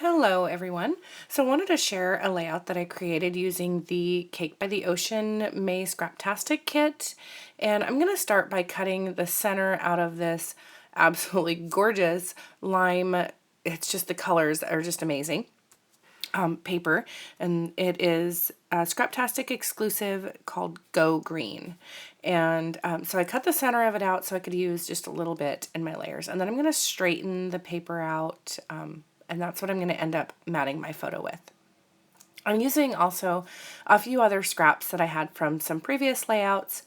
Hello everyone. So I wanted to share a layout that I created using the Cake by the Ocean May Scraptastic kit. And I'm going to start by cutting the center out of this absolutely gorgeous lime. It's just the colors are just amazing. Paper, and it is a Scraptastic exclusive called Go Green. And so I cut the center of it out so I could use just a little bit in my layers. And then I'm going to straighten the paper out, and that's what I'm going to end up matting my photo with. I'm using also a few other scraps that I had from some previous layouts,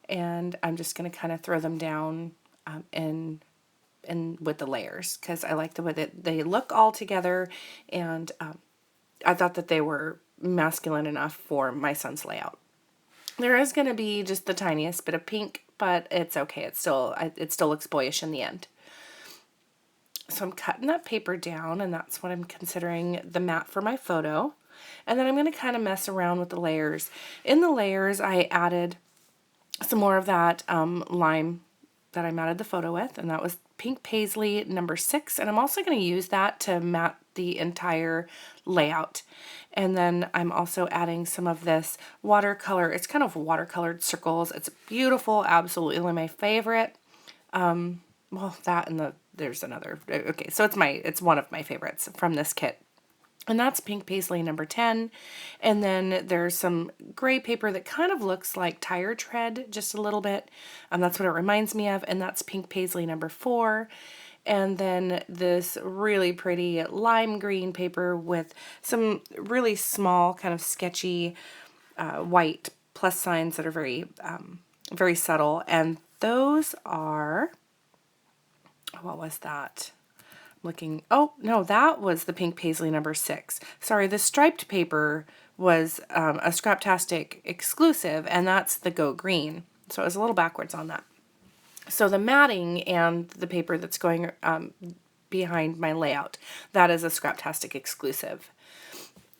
and I'm just going to kind of throw them down in with the layers because I like the way that they look all together, and I thought that they were masculine enough for my son's layout. There is going to be just the tiniest bit of pink, but it's okay. It still looks boyish in the end. So I'm cutting that paper down, and that's what I'm considering the mat for my photo. And then I'm going to kind of mess around with the layers. In the layers, I added some more of that lime that I matted the photo with, and that was Pink Paisley number 6. And I'm also going to use that to mat the entire layout. And then I'm also adding some of this watercolor. It's kind of watercolored circles. It's beautiful, absolutely my favorite. Well, that and there's another. Okay, so it's one of my favorites from this kit. And that's Pink Paisley number 10. And then there's some gray paper that kind of looks like tire tread just a little bit. That's what it reminds me of. And that's Pink Paisley number 4. And then this really pretty lime green paper with some really small kind of sketchy white plus signs that are very subtle. And those are, what was that? Looking, oh no, that was the Pink Paisley number 6. Sorry, the striped paper was a Scraptastic exclusive, and that's the Go Green. So I was a little backwards on that. So the matting and the paper that's going behind my layout, that is a Scraptastic exclusive.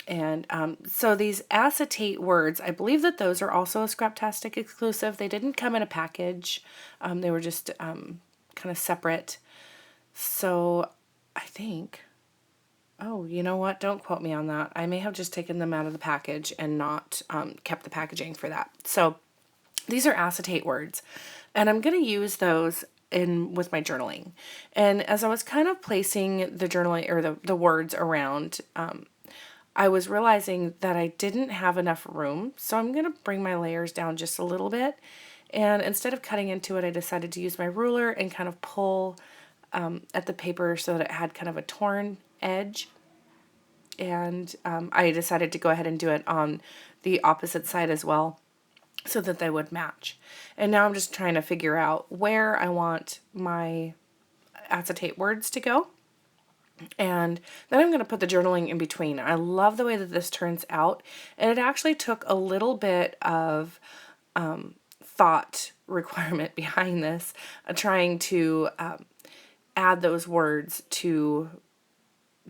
And so these acetate words, I believe that those are also a Scraptastic exclusive. They didn't come in a package. They were just kind of separate. So I think, oh, you know what? Don't quote me on that. I may have just taken them out of the package and not kept the packaging for that. So these are acetate words, and I'm going to use those with my journaling. And as I was kind of placing the journaling or the words around, I was realizing that I didn't have enough room. So I'm going to bring my layers down just a little bit. And instead of cutting into it, I decided to use my ruler and kind of pull at the paper so that it had kind of a torn edge. And I decided to go ahead and do it on the opposite side as well so that they would match. And now I'm just trying to figure out where I want my acetate words to go. And then I'm going to put the journaling in between. I love the way that this turns out. And it actually took a little bit of thought requirement behind this, trying to add those words to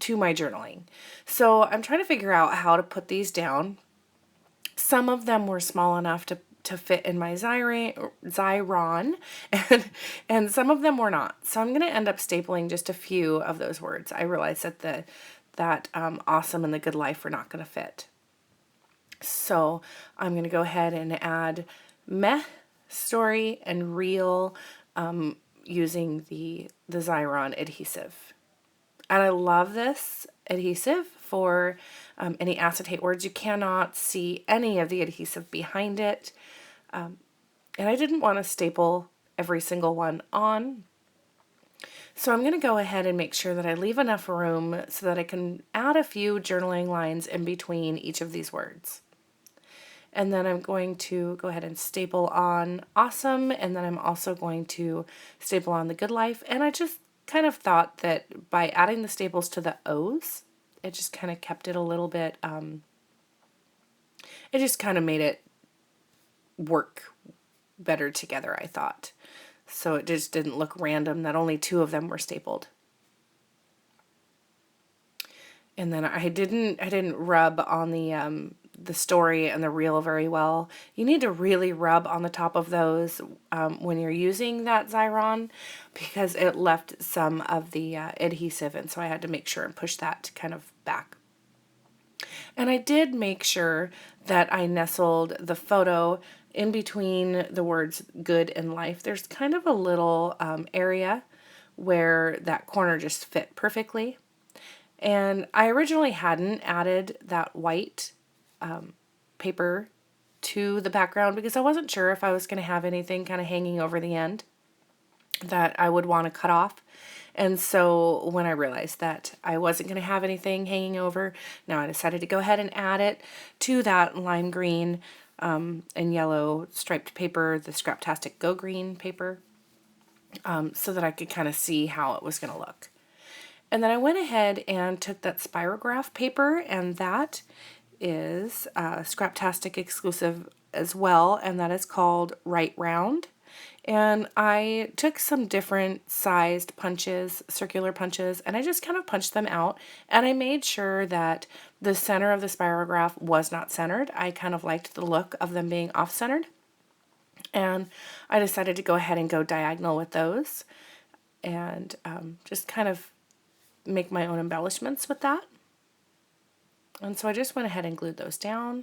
my journaling. So I'm trying to figure out how to put these down. Some of them were small enough to fit in my Xyron, and some of them were not. So I'm going to end up stapling just a few of those words. I realized that awesome and the good life were not going to fit. So I'm going to go ahead and add meh, story, and real using the Xyron adhesive. And I love this adhesive for any acetate words. You cannot see any of the adhesive behind it. And I didn't want to staple every single one on. So I'm going to go ahead and make sure that I leave enough room so that I can add a few journaling lines in between each of these words. And then I'm going to go ahead and staple on awesome. And then I'm also going to staple on the good life. And I just kind of thought that by adding the staples to the O's, it just kind of kept it a little bit, it just kind of made it work better together, I thought. So it just didn't look random that only 2 of them were stapled. And then I didn't rub on the story and the reel very well. You need to really rub on the top of those when you're using that Xyron, because it left some of the adhesive, and so I had to make sure and push that kind of back. And I did make sure that I nestled the photo in between the words good and life. There's kind of a little area where that corner just fit perfectly. And I originally hadn't added that white paper to the background because I wasn't sure if I was going to have anything kind of hanging over the end that I would want to cut off. And so when I realized that I wasn't going to have anything hanging over, now I decided to go ahead and add it to that lime green and yellow striped paper, the Scraptastic Go Green paper, so that I could kind of see how it was going to look. And then I went ahead and took that spirograph paper, and that is Scraptastic exclusive as well, and that is called Right Round. And I took some different sized punches, circular punches, and I just kind of punched them out. And I made sure that the center of the spirograph was not centered. I kind of liked the look of them being off-centered. And I decided to go ahead and go diagonal with those and just kind of make my own embellishments with that. And so I just went ahead and glued those down.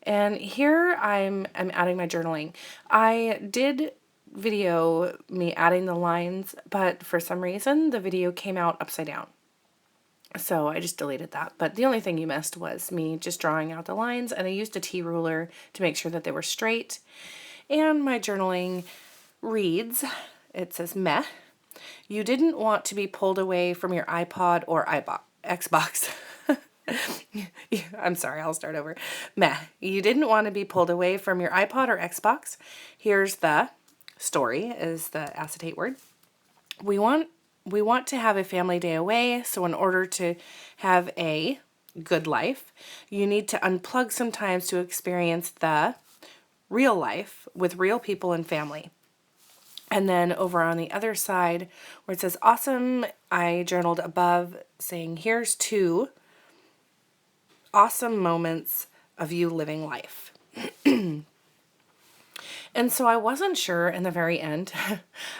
And here I'm adding my journaling. I did video me adding the lines, but for some reason the video came out upside down. So I just deleted that. But the only thing you missed was me just drawing out the lines, and I used a T-ruler to make sure that they were straight. And my journaling reads, it says, meh. You didn't want to be pulled away from your iPod or Xbox. I'm sorry, I'll start over. Meh. You didn't want to be pulled away from your iPod or Xbox. Here's the story, is the acetate word. We want to have a family day away, so in order to have a good life, you need to unplug sometimes to experience the real life with real people and family. And then over on the other side where it says awesome, I journaled above saying, here's 2 awesome moments of you living life. And so I wasn't sure in the very end,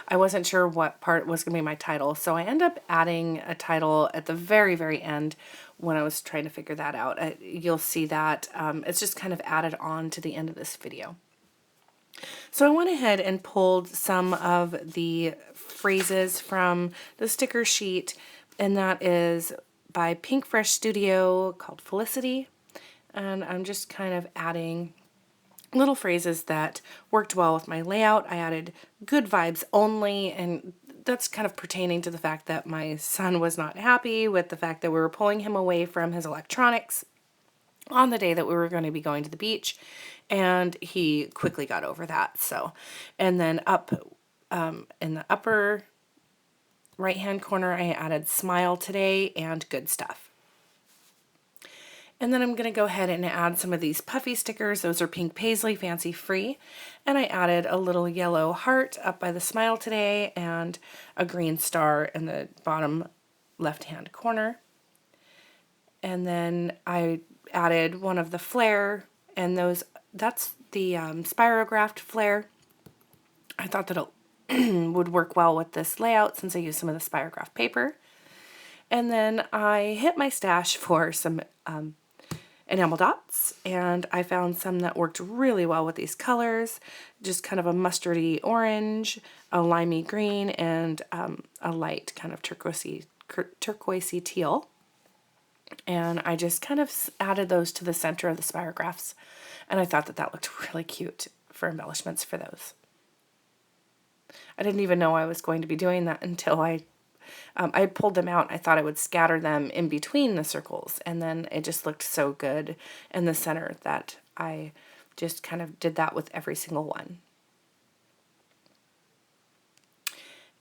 I wasn't sure what part was going to be my title. So I ended up adding a title at the very, very end when I was trying to figure that out. You'll see that it's just kind of added on to the end of this video. So I went ahead and pulled some of the phrases from the sticker sheet, and that is by Pink Fresh Studio called Felicity. And I'm just kind of adding little phrases that worked well with my layout. I added good vibes only, and that's kind of pertaining to the fact that my son was not happy with the fact that we were pulling him away from his electronics on the day that we were going to be going to the beach, and he quickly got over that. So, and then up in the upper right hand corner, I added smile today and good stuff. And then I'm going to go ahead and add some of these puffy stickers. Those are pink paisley, fancy free. And I added a little yellow heart up by the smile today and a green star in the bottom left-hand corner. And then I added one of the flare, and that's the spirographed flare. I thought that it would work well with this layout since I used some of the spirograph paper. And then I hit my stash for some enamel dots, and I found some that worked really well with these colors, just kind of a mustardy orange, a limey green, and a light kind of turquoisey teal. And I just kind of added those to the center of the spirographs, and I thought that that looked really cute for embellishments for those. I didn't even know I was going to be doing that until I pulled them out. I thought I would scatter them in between the circles, and then it just looked so good in the center that I just kind of did that with every single one.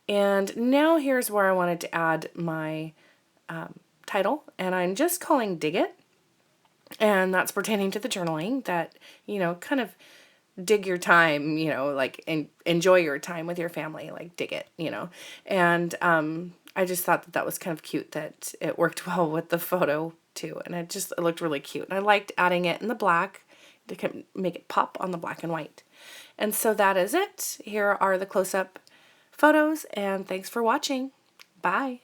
And now here's where I wanted to add my title, and I'm just calling Dig It, and that's pertaining to the journaling that, you know, kind of dig your time, like enjoy your time with your family, like dig it, And I just thought that that was kind of cute that it worked well with the photo too. And it looked really cute. And I liked adding it in the black to make it pop on the black and white. And so that is it. Here are the close-up photos, and thanks for watching. Bye.